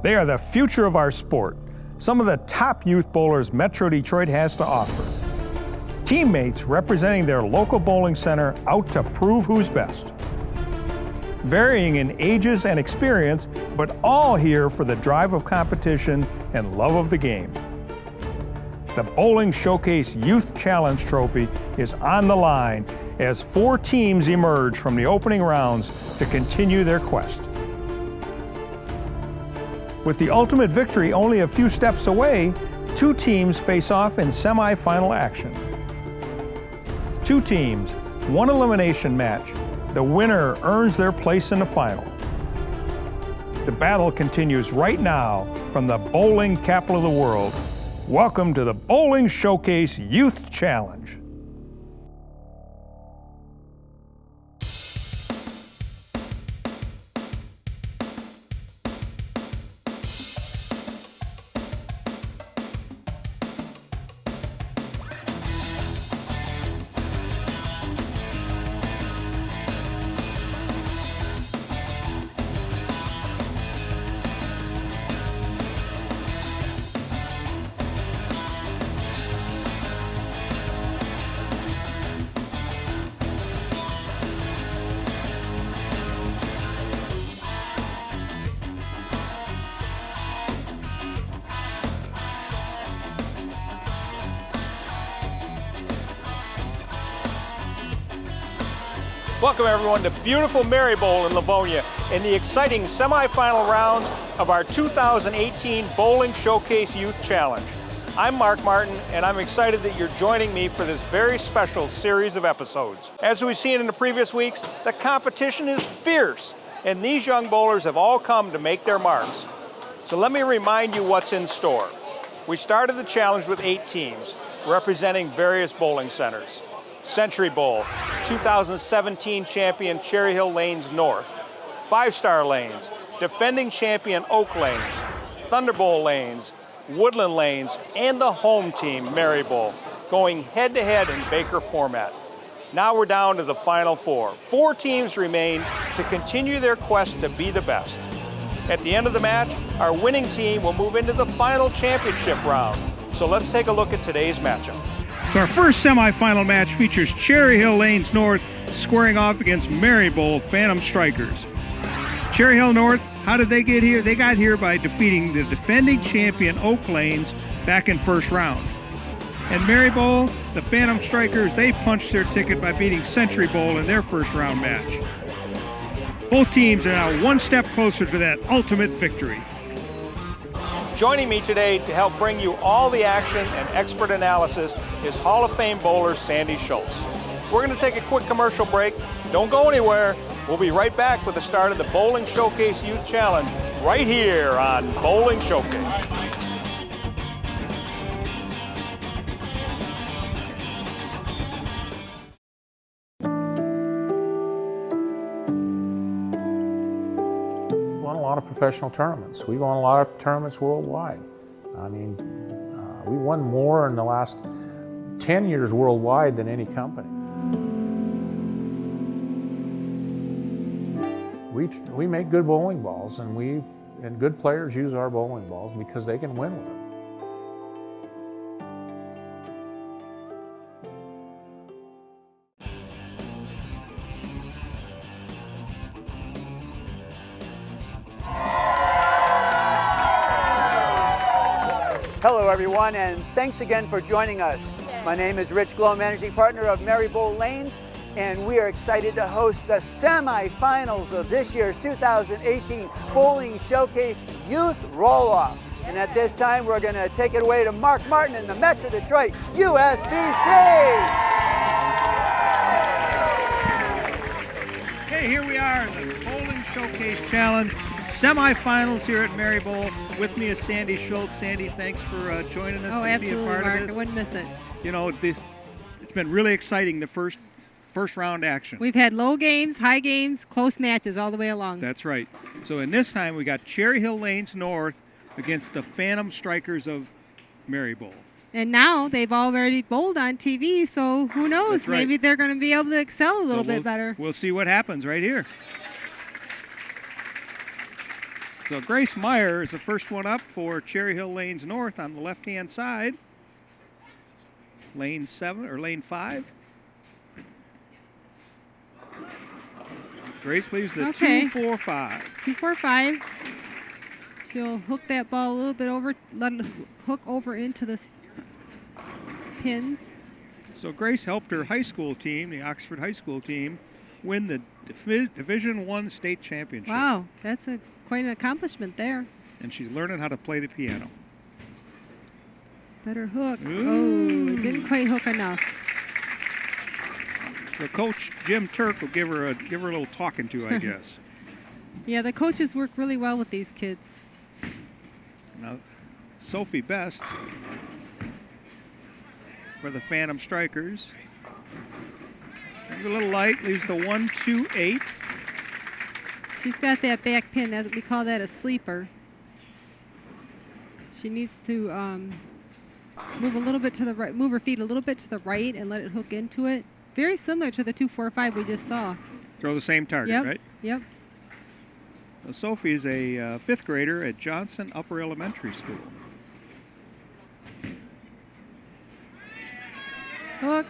They are the future of our sport, some of the top youth bowlers Metro Detroit has to offer. Teammates representing their local bowling center out to prove who's best. Varying in ages and experience, but all here for the drive of competition and love of the game. The Bowling Showcase Youth Challenge Trophy is on the line as 4 teams emerge from the opening rounds to continue their quest. With the ultimate victory only a few steps away, 2 teams face off in semi-final action. 2 teams, 1 elimination match. The winner earns their place in the final. The battle continues right now from the bowling capital of the world. Welcome to the Bowling Showcase Youth Challenge. Welcome everyone to beautiful Merri Bowl in Livonia in the exciting semifinal rounds of our 2018 Bowling Showcase Youth Challenge. I'm Mark Martin and I'm excited that you're joining me for this very special series of episodes. As we've seen in the previous weeks, the competition is fierce and these young bowlers have all come to make their marks. So let me remind you what's in store. We started the challenge with 8 teams representing various bowling centers. Century Bowl, 2017 champion Cherry Hill Lanes North, 5-Star Lanes, defending champion Oak Lanes, Thunderbowl Lanes, Woodland Lanes, and the home team Merri Bowl, going head-to-head in Baker format. Now we're down to the final 4. 4 teams remain to continue their quest to be the best. At the end of the match, our winning team will move into the final championship round. So let's take a look at today's matchup. So our first semifinal match features Cherry Hill Lanes North squaring off against Merri Bowl Phantom Strikers. Cherry Hill North, how did they get here? They got here by defeating the defending champion Oak Lanes back in first round. And Merri Bowl, the Phantom Strikers, they punched their ticket by beating Century Bowl in their first round match. Both teams are now 1 step closer to that ultimate victory. Joining me today to help bring you all the action and expert analysis is Hall of Fame bowler Sandy Schultz. We're going to take a quick commercial break. Don't go anywhere. We'll be right back with the start of the Bowling Showcase Youth Challenge right here on Bowling Showcase. A lot of professional tournaments. We won a lot of tournaments worldwide. I mean, we won more in the last 10 years worldwide than any company. We make good bowling balls, and good players use our bowling balls because they can win with them. Hello everyone, and thanks again for joining us. My name is Rich Glow, Managing Partner of Merri Bowl Lanes, and we are excited to host the semifinals of this year's 2018 Bowling Showcase Youth Roll-Off. And at this time, we're going to take it away to Mark Martin in the Metro Detroit USBC. Hey, here we are in the Bowling Showcase Challenge semifinals here at Merri Bowl. With me is Sandy Schultz. Sandy, thanks for joining us and being a part Mark. of this. I wouldn't miss it. You know, it's been really exciting, the first round action. We've had low games, high games, close matches all the way along. That's right. So in this time, we got Cherry Hill Lanes North against the Phantom Strikers of Merri Bowl. And now they've already bowled on TV, so who knows? That's right. Maybe they're going to be able to excel a little bit better. We'll see what happens right here. So Grace Meyer is the first one up for Cherry Hill Lanes North on the left-hand side. Lane 7 or lane 5. Grace leaves the 2-4-5. 2-4-5. She'll hook that ball a little bit over, let it hook over into the pins. So Grace helped her high school team, the Oxford High School team, win the Division I state championship. Wow, that's quite an accomplishment there. And she's learning how to play the piano. Better hook. Ooh. Oh, it didn't quite hook enough. So Coach Jim Turk will give her a little talking to, I guess. Yeah, the coaches work really well with these kids. Now, Sophie Best for the Phantom Strikers. A little light, leaves the 1-2-8. She's got that back pin. We call that a sleeper. She needs to move a little bit to the right, move her feet a little bit to the right and let it hook into it. Very similar to the 2-4-5 we just saw. Throw the same target, right? Yep. Well, Sophie is a 5th grader at Johnson Upper Elementary School. Hook.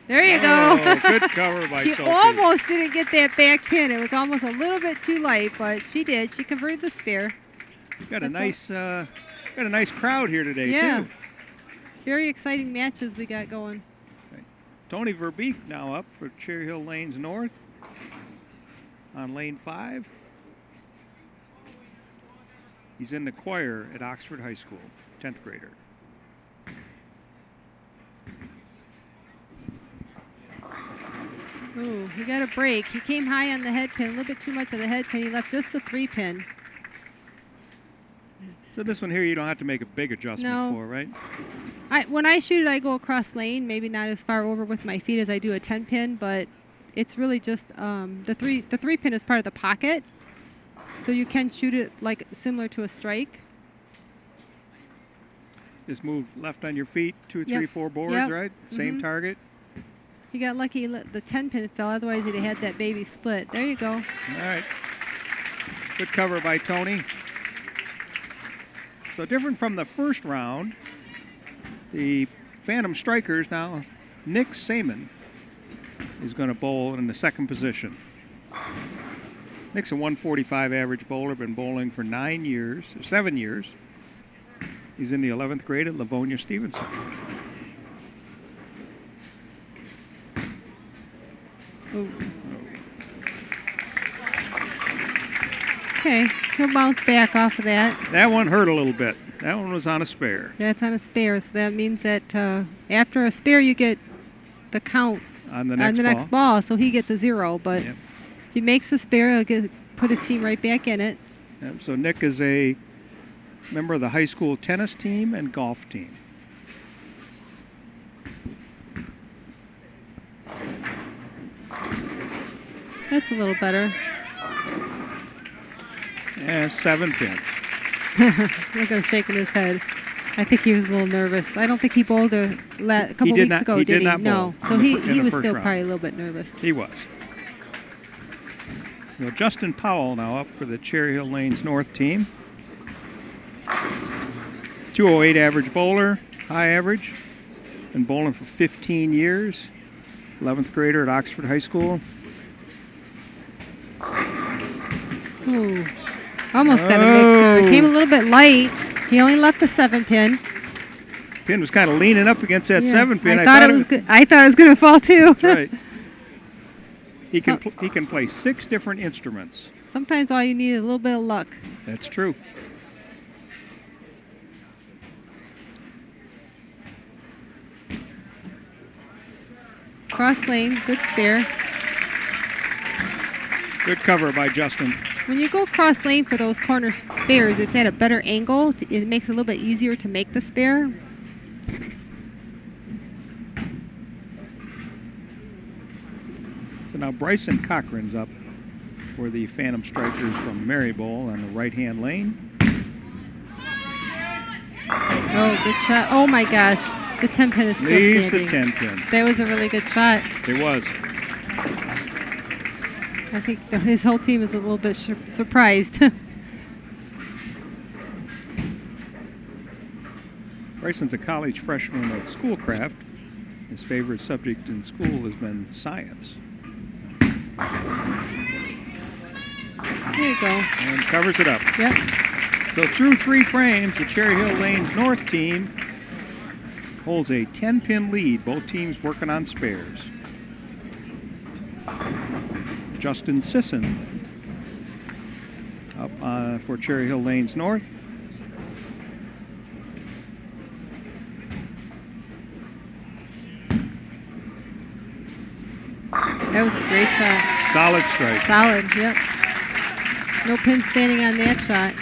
There you go. Good cover by She Sophie. almost didn't get that back pin. It was almost a little bit too light, but she did. She converted the spare. Got a nice crowd here today, too. Very exciting matches we got going. Tony Verbeek now up for Cherry Hill Lanes North on lane 5. He's in the choir at Oxford High School, 10th grader. Ooh, he got a break. He came high on the head pin, a little bit too much of the head pin. He left just the 3 pin. So this one here you don't have to make a big adjustment for, right? When I shoot it, I go across lane, maybe not as far over with my feet as I do a 10 pin, but it's really just the 3 pin is part of the pocket, so you can shoot it like similar to a strike. Just move left on your feet, 2, 3, 4 boards, right? Same target. He got lucky the 10 pin fell, otherwise he'd have had that baby split. There you go. All right. Good cover by Tony. So different from the first round, the Phantom Strikers now, Nick Saman is going to bowl in the 2nd position. Nick's a 145 average bowler, been bowling for 7 years. He's in the 11th grade at Livonia Stevenson. Okay, he'll bounce back off of that. That one hurt a little bit. That one was on a spare. That's on a spare, so that means that after a spare you get the count on the next ball, so he gets a 0. But if he makes a spare, he'll put his team right back in it. Yep, so Nick is a member of the high school tennis team and golf team. That's a little better. And 7 pins. Look at him shaking his head. I think he was a little nervous. I don't think he bowled a couple weeks ago, did he? No. So he was still probably a little bit nervous. He was. Well, Justin Powell now up for the Cherry Hill Lanes North team. 208 average bowler, high average. Been bowling for 15 years. 11th grader at Oxford High School. Ooh. Almost got a mixer. It came a little bit light. He only left the 7 pin. Pin was kind of leaning up against that 7 pin. I thought it was good. I thought it was going to fall too. That's right. He can play 6 different instruments. Sometimes all you need is a little bit of luck. That's true. Cross lane, good spare. Good cover by Justin. When you go cross lane for those corner spares, it's at a better angle. It makes it a little bit easier to make the spare. So now Bryson Cochran's up for the Phantom Strikers from Merri Bowl on the right-hand lane. Oh, good shot. Oh, my gosh. The 10 pin is still Leaves standing. the 10 pin. That was a really good shot. It was. I think his whole team is a little bit surprised. Bryson's a college freshman at Schoolcraft. His favorite subject in school has been science. There you go. And covers it up. Yep. So through 3 frames, the Cherry Hill Lanes North team holds a 10-pin lead. Both teams working on spares. Justin Sisson up for Cherry Hill Lanes North. That was a great shot. Solid strike. Solid, yep. No pin standing on that shot.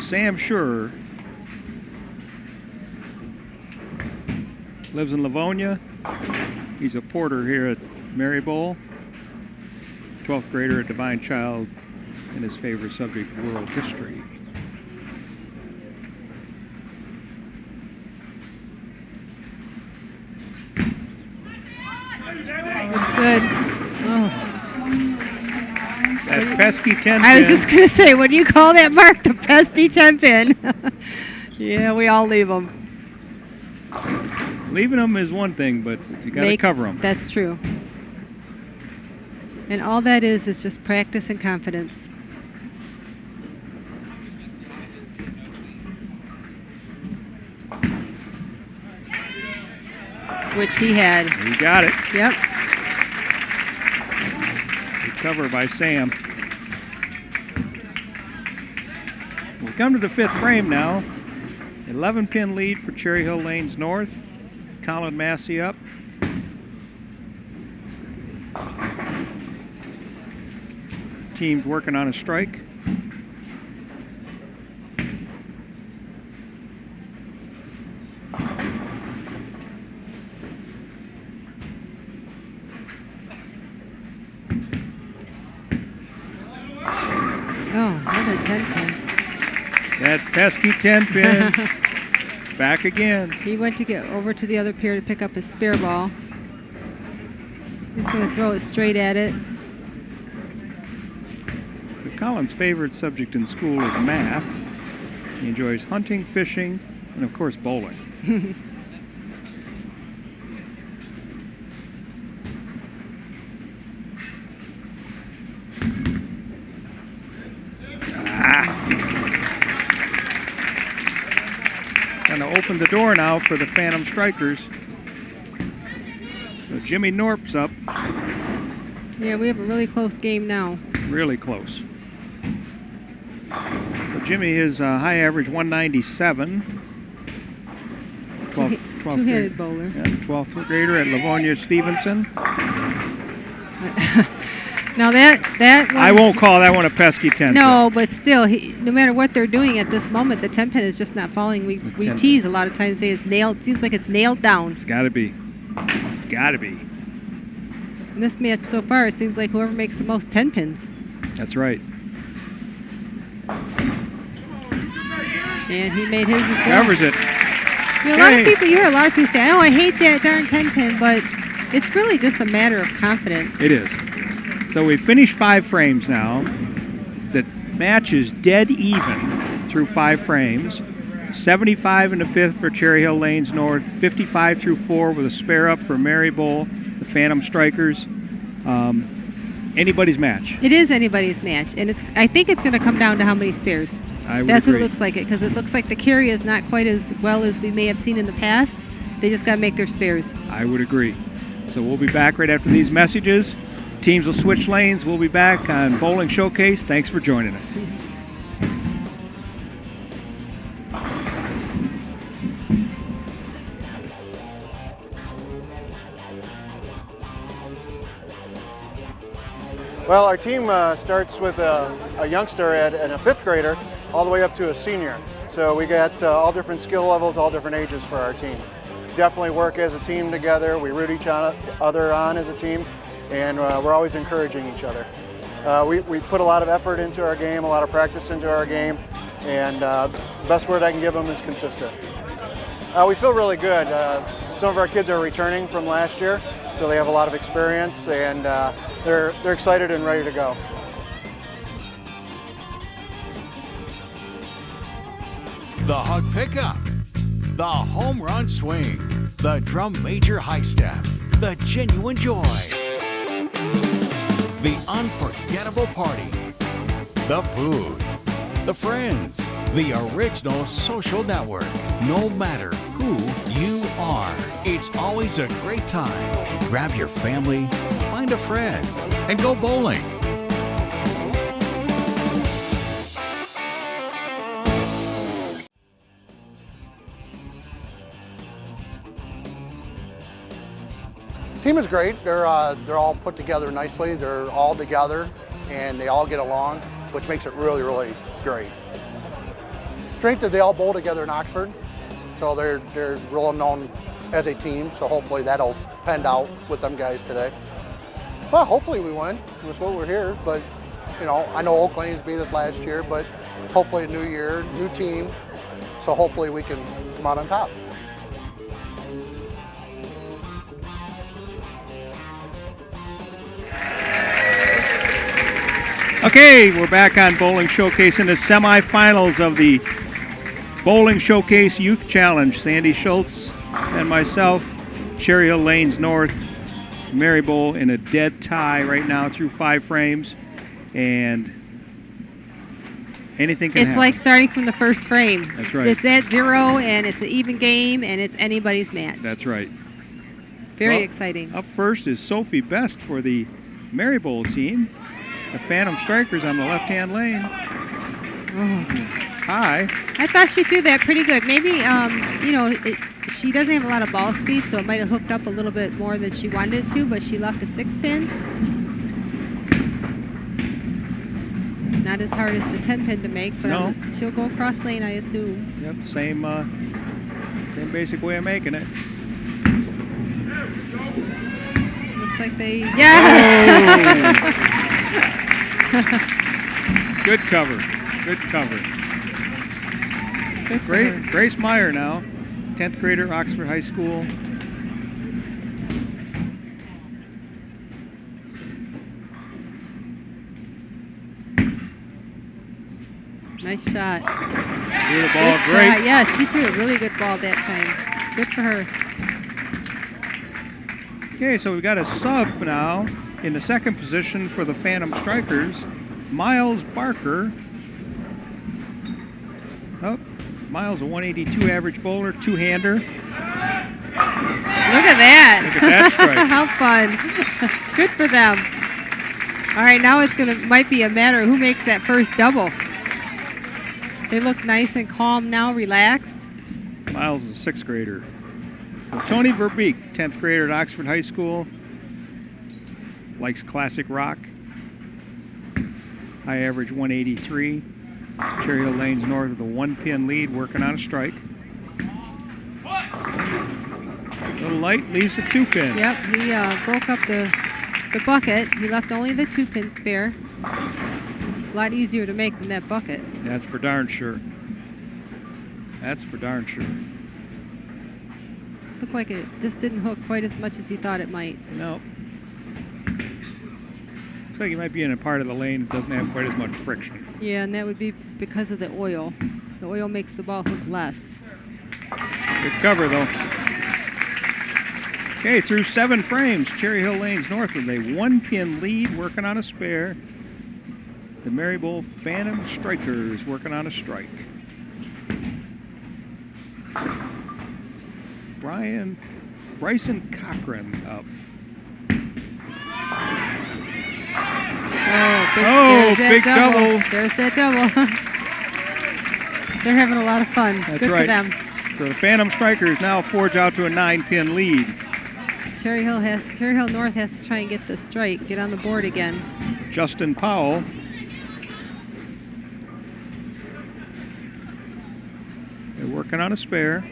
Sam Schur lives in Livonia. He's a porter here at Merri Bowl. 12th grader at Divine Child, and his favorite subject, world history. Looks good. Oh. That pesky 10-pin. I was just going to say, what do you call that, Mark? The pesky 10-pin. Yeah, we all leave them. Leaving them is one thing, but you got to cover them. That's true. And all that is just practice and confidence. Which he had. He got it. Yep. Recover by Sam. We come to the 5th frame now. 11-pin lead for Cherry Hill Lanes North. Colin Massey up. Team's working on a strike. Oh, another 10-pin. That pesky 10-pin. Back again. He went to get over to the other pier to pick up his spare ball. He's going to throw it straight at it. Colin's favorite subject in school is math. He enjoys hunting, fishing, and of course bowling. Going to open the door now for the Phantom Strikers. So Jimmy Norp's up. Yeah, we have a really close game now. Really close. So Jimmy is high average 197. Two-handed bowler. Yeah, 12th grader at Livonia Stevenson. Now that one, I won't call that one a pesky 10-pin. No, but still, no matter what they're doing at this moment, the 10-pin is just not falling. We tease a lot of times, say it's nailed. Seems like it's nailed down. It's got to be. It's got to be. In this match so far, it seems like whoever makes the most 10-pins. That's right. And he made his as well. Covers it. You hear a lot of people say, "Oh, I hate that darn 10-pin," but it's really just a matter of confidence. It is. So we finished 5 frames now. The match is dead even through 5 frames. 75 in the 5th for Cherry Hill Lanes North. 55 through 4 with a spare up for Merri Bowl, the Phantom Strikers. Anybody's match. It is anybody's match, and I think it's going to come down to how many spares. That's agree. what it looks like, because it looks like the carry is not quite as well as we may have seen in the past. They just got to make their spares. I would agree. So we'll be back right after these messages. Teams will switch lanes. We'll be back on Bowling Showcase. Thanks for joining us. Well, our team starts with a youngster and a 5th grader all the way up to a senior. So we got all different skill levels, all different ages for our team. Definitely work as a team together. We root each other on as a team, and we're always encouraging each other. We put a lot of effort into our game, a lot of practice into our game, and the best word I can give them is consistent. We feel really good. Some of our kids are returning from last year, so they have a lot of experience, and they're excited and ready to go. the hug pickup, the home run swing, the drum major high step, the genuine joy, the unforgettable party, the food, the friends, the original social network. No matter who you are, it's always a great time. Grab your family, find a friend, and go bowling. Team is great. They're all put together nicely. They're all together and they all get along, which makes it really, really great. Strength is they all bowl together in Oxford, so they're real known as a team. So hopefully that'll pan out with them guys today. Well, hopefully we win. That's what we're here. But you know, I know Oak Lanes beat us last year, but hopefully a new year, new team. So hopefully we can come out on top. Okay, we're back on Bowling Showcase in the semifinals of the Bowling Showcase Youth Challenge. Sandy Schultz and myself, Cherry Hill Lanes North, Merri Bowl in a dead tie right now through 5 frames, and anything can happen. It's like starting from the first frame. That's right. It's at 0, and it's an even game, and it's anybody's match. That's right. Very exciting. Up first is Sophie Best for the Merri Bowl team. The Phantom Strikers on the left-hand lane. High. I thought she threw that pretty good. Maybe, you know, she doesn't have a lot of ball speed, so it might have hooked up a little bit more than she wanted it to, but she left a 6-pin. Not as hard as the 10-pin to make, but she'll go across lane, I assume. Yep, same basic way of making it. Looks like they, yes! Oh. Good cover. Good cover. Grace Meyer now, 10th grader, Oxford High School. Nice shot. Threw the ball good great. Shot. Yeah, she threw a really good ball that time. Good for her. Okay, so we've got a sub now in the second position for the Phantom Strikers, Miles Barker. Oh, Miles, a 182 average bowler, 2-hander. Look at that. Look at that strike. How fun. Good for them. All right, now might be a matter of who makes that first double. They look nice and calm now, relaxed. Miles is a 6th grader. So Tony Verbeek, 10th grader at Oxford High School. Likes classic rock. High average 183. Cherry Hill Lanes North with a 1-pin lead, working on a strike. Little light, leaves a 2-pin. Yep, he broke up the bucket. He left only the 2-pin spare. A lot easier to make than that bucket. That's for darn sure. That's for darn sure. Looked like it just didn't hook quite as much as he thought it might. No. Looks like he might be in a part of the lane that doesn't have quite as much friction. Yeah, and that would be because of the oil. The oil makes the ball hook less. Good cover, though. Okay, through 7 frames, Cherry Hill Lanes North with a 1-pin lead, working on a spare. The Merri Bowl Phantom Strikers working on a strike. Bryson Cochran up. Oh, big double. There's that double. They're having a lot of fun. That's Good right. for them. So the Phantom Strikers now forge out to a 9-pin lead. Cherry Hill North has to try and get the strike, get on the board again. Justin Powell. They're working on a spare.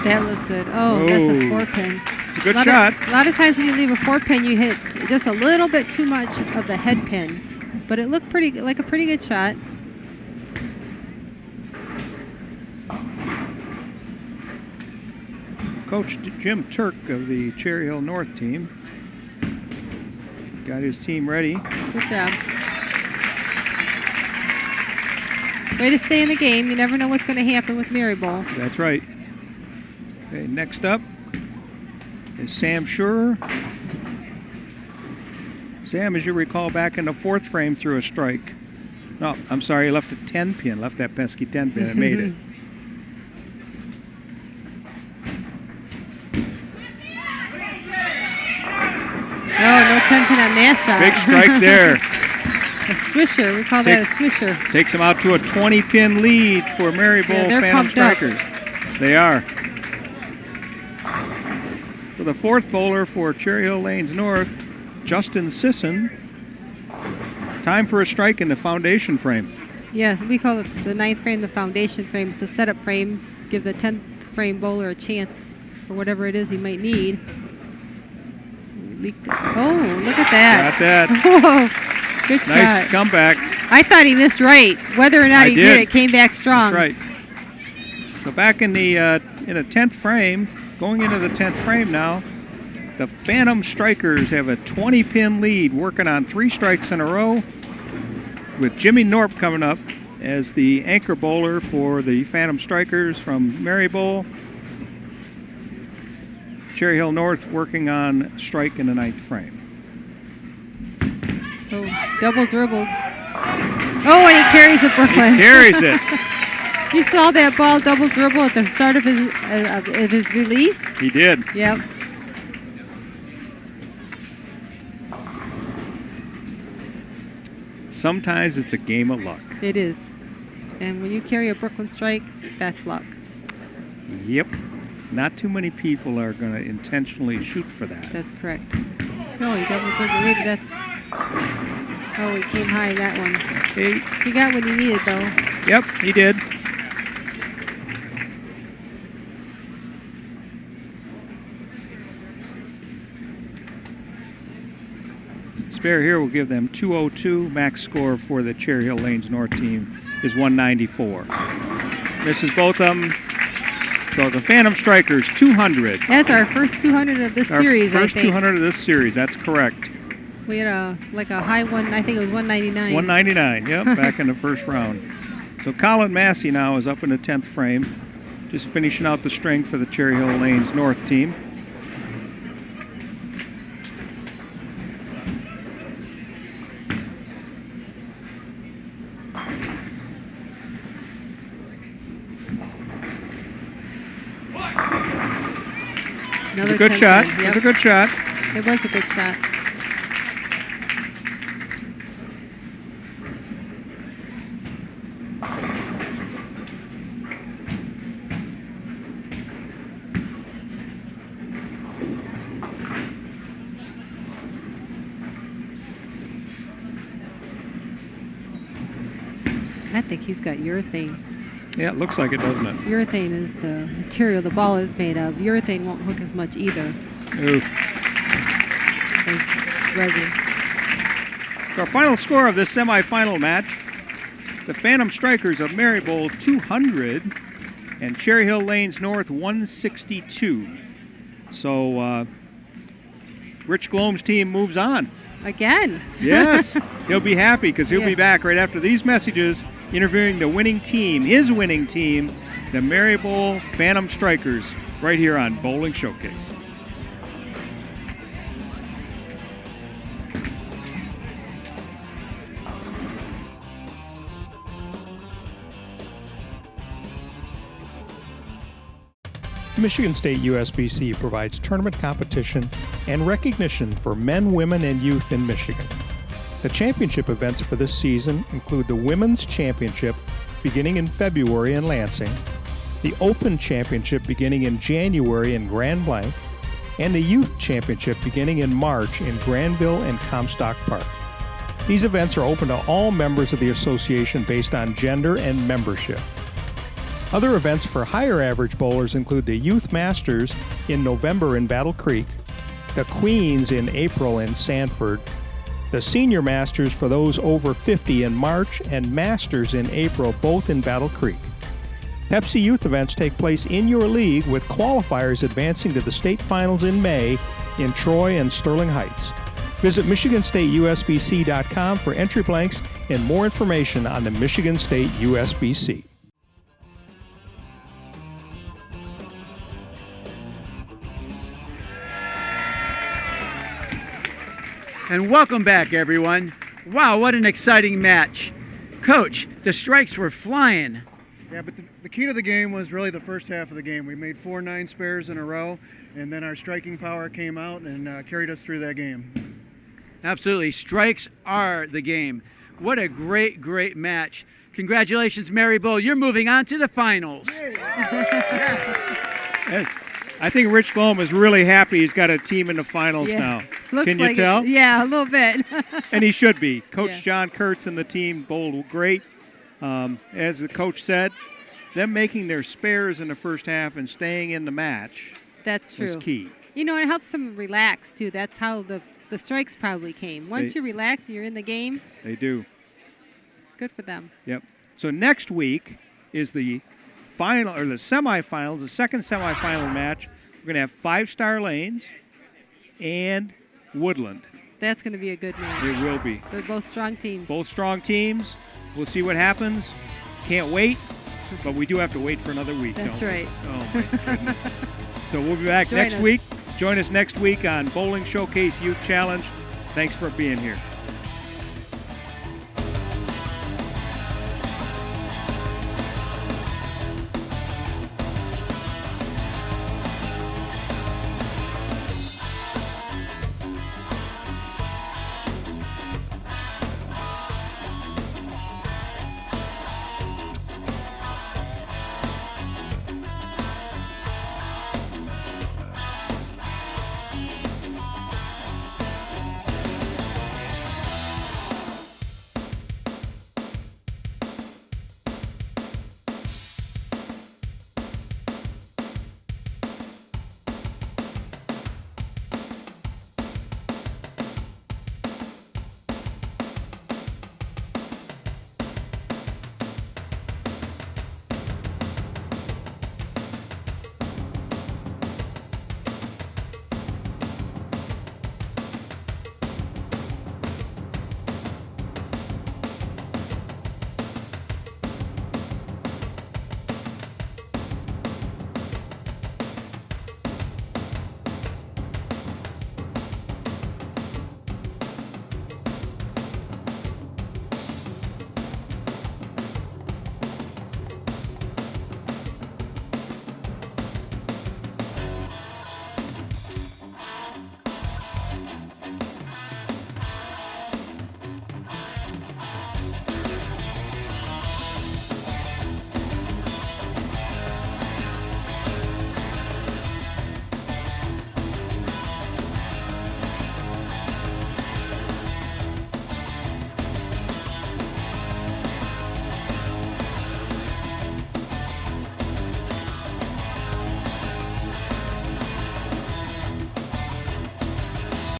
That looked good. Oh, that's a 4-pin. Good shot. A lot of times when you leave a 4-pin, you hit just a little bit too much of the head pin. But it looked like a pretty good shot. Coach Jim Turk of the Cherry Hill North team got his team ready. Good job. Way to stay in the game. You never know what's going to happen with Merri Bowl. That's right. Okay, next up is Sam Schurer. Sam, as you recall, back in the 4th frame threw a strike. No, I'm sorry, he left a 10 pin, left that pesky 10 pin and made it. Oh, no 10 pin on that shot. Big strike there. A swisher. We call that a swisher. Takes them out to a 20 pin lead for Merri Bowl Phantom pumped Strikers. up. They are. So the 4th bowler for Cherry Hill Lanes North, Justin Sisson. Time for a strike in the foundation frame. Yes, we call it the 9th frame the foundation frame. It's a setup frame. Give the 10th frame bowler a chance for whatever it is he might need. Leaked it. Oh, look at that. Got that. Whoa, good shot. Nice comeback. I thought he missed right. Whether or not he did, it came back strong. That's right. So back in the 10th frame, going into the 10th frame now, the Phantom Strikers have a 20-pin lead, working on 3 strikes in a row, with Jimmy Norp coming up as the anchor bowler for the Phantom Strikers from Merri Bowl. Cherry Hill North working on strike in the 9th frame. Oh, double dribbled. Oh, and he carries it, Brooklyn. He carries it. You saw that ball double dribble at the start of his release? He did. Yep. Sometimes it's a game of luck. It is. And when you carry a Brooklyn strike, that's luck. Yep. Not too many people are going to intentionally shoot for that. That's correct. No, he double dribbled. Maybe that's... Oh, he came high in that one. He got what he needed, though. Yep, he did. Spare here will give them 202. Max score for the Cherry Hill Lanes North team is 194. Misses both of them. So the Phantom Strikers, 200. That's our first 200 of this series, I think. First 200 of this series, that's correct. We had a high one, I think it was 199. 199, yep, back in the first round. So Colin Massey now is up in the 10th frame, just finishing out the string for the Cherry Hill Lanes North team. Another It was a good shot. Yep. It was a good shot. It was a good shot. I think he's got urethane. Yeah, it looks like it, doesn't it? Urethane is the material the ball is made of. Urethane won't hook as much either. Oof. As resin. So our final score of this semifinal match, the Phantom Strikers of Merri Bowl 200 and Cherry Hill Lanes North 162. So Rich Glome's team moves on. Again. Yes, he'll be happy because he'll be back right after these messages interviewing the winning team, his winning team, the Merri Bowl Phantom Strikers, right here on Bowling Showcase. Michigan State USBC provides tournament competition and recognition for men, women, and youth in Michigan. The championship events for this season include the Women's Championship beginning in February in Lansing, the Open Championship beginning in January in Grand Blanc, and the Youth Championship beginning in March in Granville and Comstock Park. These events are open to all members of the association based on gender and membership. Other events for higher average bowlers include the Youth Masters in November in Battle Creek, the Queens in April in Sanford, the Senior Masters for those over 50 in March, and Masters in April, both in Battle Creek. Pepsi Youth events take place in your league with qualifiers advancing to the state finals in May in Troy and Sterling Heights. Visit MichiganStateUSBC.com for entry blanks and more information on the Michigan State USBC. And welcome back, everyone. Wow, what an exciting match. Coach, the strikes were flying. Yeah, but the key to the game was really the first half of the game. We made 4 9 spares in a row, and then our striking power came out and carried us through that game. Absolutely. Strikes are the game. What a great, great match. Congratulations, Merri Bowl. You're moving on to the finals. I think Rich Glom is really happy he's got a team in the finals now. Looks Can you like tell? Yeah, a little bit. And he should be. Coach Yeah. John Kurtz and the team bowled great. As the coach said, them making their spares in the first half and staying in the match That's true. was key. You know, it helps them relax, too. That's how the strikes probably came. Once you relax and you're in the game, They do. good for them. Yep. So next week is the final, or the semifinals, the second semifinal match. We're going to have 5-star lanes and Woodland. That's going to be a good match. It will be. They're both strong teams. Both strong teams. We'll see what happens. Can't wait, but we do have to wait for another week. That's don't we? right. Oh, my goodness. So we'll be back Join next us. week. Join us next week on Bowling Showcase Youth Challenge. Thanks for being here.